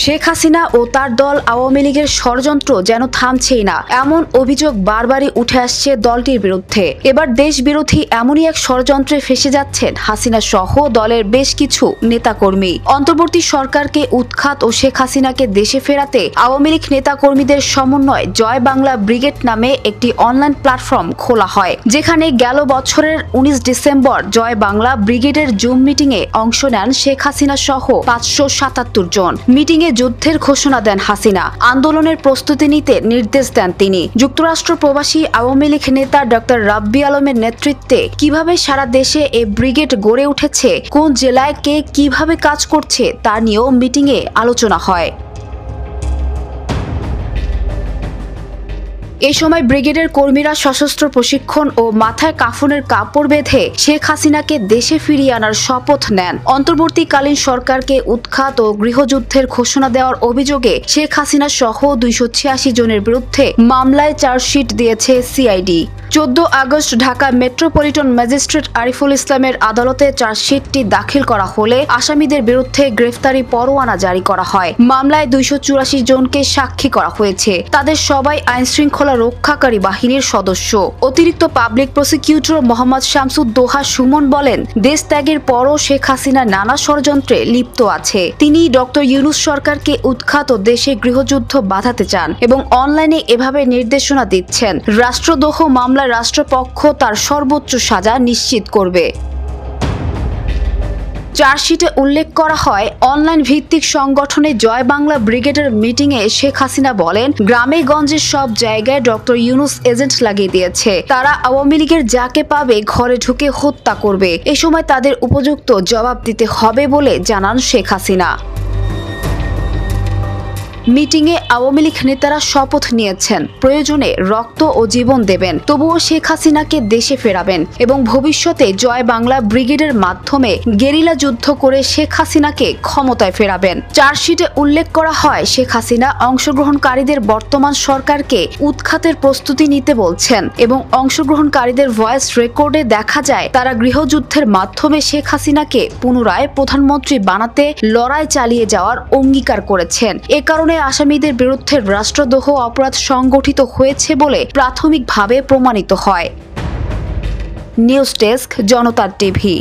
শেখ হাসিনা ও তার দল আওয়ামী লীগের ষড়যন্ত্র যেন থামছেই না, এমন অভিযোগ বারবারই উঠে আসছে দলটির বিরুদ্ধে। এবার দেশ বিরোধী এমনই এক ষড়যন্ত্রে ফেসে যাচ্ছেন হাসিনা সহ দলের বেশ কিছু নেতাকর্মী। অন্তর্বর্তী সরকারকে উৎখাত ও শেখ হাসিনাকে দেশে ফেরাতে আওয়ামী লীগ নেতাকর্মীদের সমন্বয়ে জয় বাংলা ব্রিগেড নামে একটি অনলাইন প্ল্যাটফর্ম খোলা হয়, যেখানে গেল বছরের 19 ডিসেম্বর জয় বাংলা ব্রিগেডের জুম মিটিংয়ে অংশ নেন শেখ হাসিনা সহ 577 জন। মিটিংয়ে যুদ্ধের ঘোষণা দেন হাসিনা, আন্দোলনের প্রস্তুতি নিতে নির্দেশ দেন তিনি। যুক্তরাষ্ট্র প্রবাসী আওয়ামী লীগ নেতা ডক্টর রাব্বি আলমের নেতৃত্বে কিভাবে সারা দেশে এই ব্রিগেড গড়ে উঠেছে, কোন জেলায় কে কিভাবে কাজ করছে তা নিয়েও মিটিংয়ে আলোচনা হয়। এই সময় ব্রিগেডের কর্মীরা সশস্ত্র প্রশিক্ষণ ও মাথায় কাফনের কাপড় বেঁধে শেখ হাসিনাকে দেশে ফিরিয়ে আনার শপথ নেন। অন্তর্বর্তীকালীন সরকারকে উৎখাত ও গৃহযুদ্ধের ঘোষণা দেওয়ার অভিযোগে শেখ হাসিনা সহ 286 জনের বিরুদ্ধে মামলায় চার্জশিট দিয়েছে CID. 14 August Dhaka metropolitan magistrate Ariful ইসলামের আদালতে চার্জশিটটি দাখিল করা হলে আসামিদের বিরুদ্ধে গ্রেফতারি পরোয়ানা জারি করা হয়। মামলায় 284 জনকে সাক্ষী করা হয়েছে। তাদের সবাই আইনশৃঙ্খলা রক্ষাকারী বাহিনীর সদস্য। অতিরিক্ত পাবলিক প্রসিকিউটর মোহাম্মদ শামসুদ্দোহা সুমন বলেন, দেশ ত্যাগের পরও শেখ হাসিনা নানা ষড়যন্ত্রে লিপ্ত আছে। তিনি ডক্টর ইউনূস সরকারকে উৎখাত ও দেশে গৃহযুদ্ধ বাধাতে চান এবং অনলাইনে এভাবে নির্দেশনা দিচ্ছেন। রাষ্ট্রদ্রোহ মামলা রাষ্ট্রপক্ষ তার সর্বোচ্চ সাজা নিশ্চিত করবে। চার্জশিটে উল্লেখ করা হয়, অনলাইন ভিত্তিক সংগঠনে জয় বাংলা ব্রিগেডের মিটিংয়ে শেখ হাসিনা বলেন, গ্রামে গঞ্জে সব জায়গায় ডক্টর ইউনূস এজেন্ট লাগিয়ে দিয়েছে। তারা আওয়ামী লীগের যাকে পাবে ঘরে ঢুকে হত্যা করবে। এ সময় তাদের উপযুক্ত জবাব দিতে হবে বলে জানান শেখ হাসিনা। মিটিংয়ে আওয়ামী লীগ নেতারা শপথ নিয়েছেন, প্রয়োজনে রক্ত ও জীবন দেবেন, তবুও শেখ হাসিনাকে দেশে ফেরাবেন এবং ভবিষ্যতে জয় বাংলা ব্রিগেডের মাধ্যমে গেরিলা যুদ্ধ করে শেখ হাসিনাকে ক্ষমতায় ফেরাবেন। চার্জশিটে উল্লেখ করা হয়, শেখ হাসিনা অংশগ্রহণকারীদের বর্তমান সরকারকে উৎখাতের প্রস্তুতি নিতে বলছেন এবং অংশগ্রহণকারীদের ভয়েস রেকর্ডে দেখা যায় তারা গৃহযুদ্ধের মাধ্যমে শেখ হাসিনাকে পুনরায় প্রধানমন্ত্রী বানাতে লড়াই চালিয়ে যাওয়ার অঙ্গীকার করেছেন। এ কারণে আসামিদের বিরুদ্ধে রাষ্ট্রদ্রোহ অপরাধ সংগঠিত হয়েছে বলে প্রাথমিকভাবে প্রমাণিত হয়। নিউজ ডেস্ক, জনতা টিভি।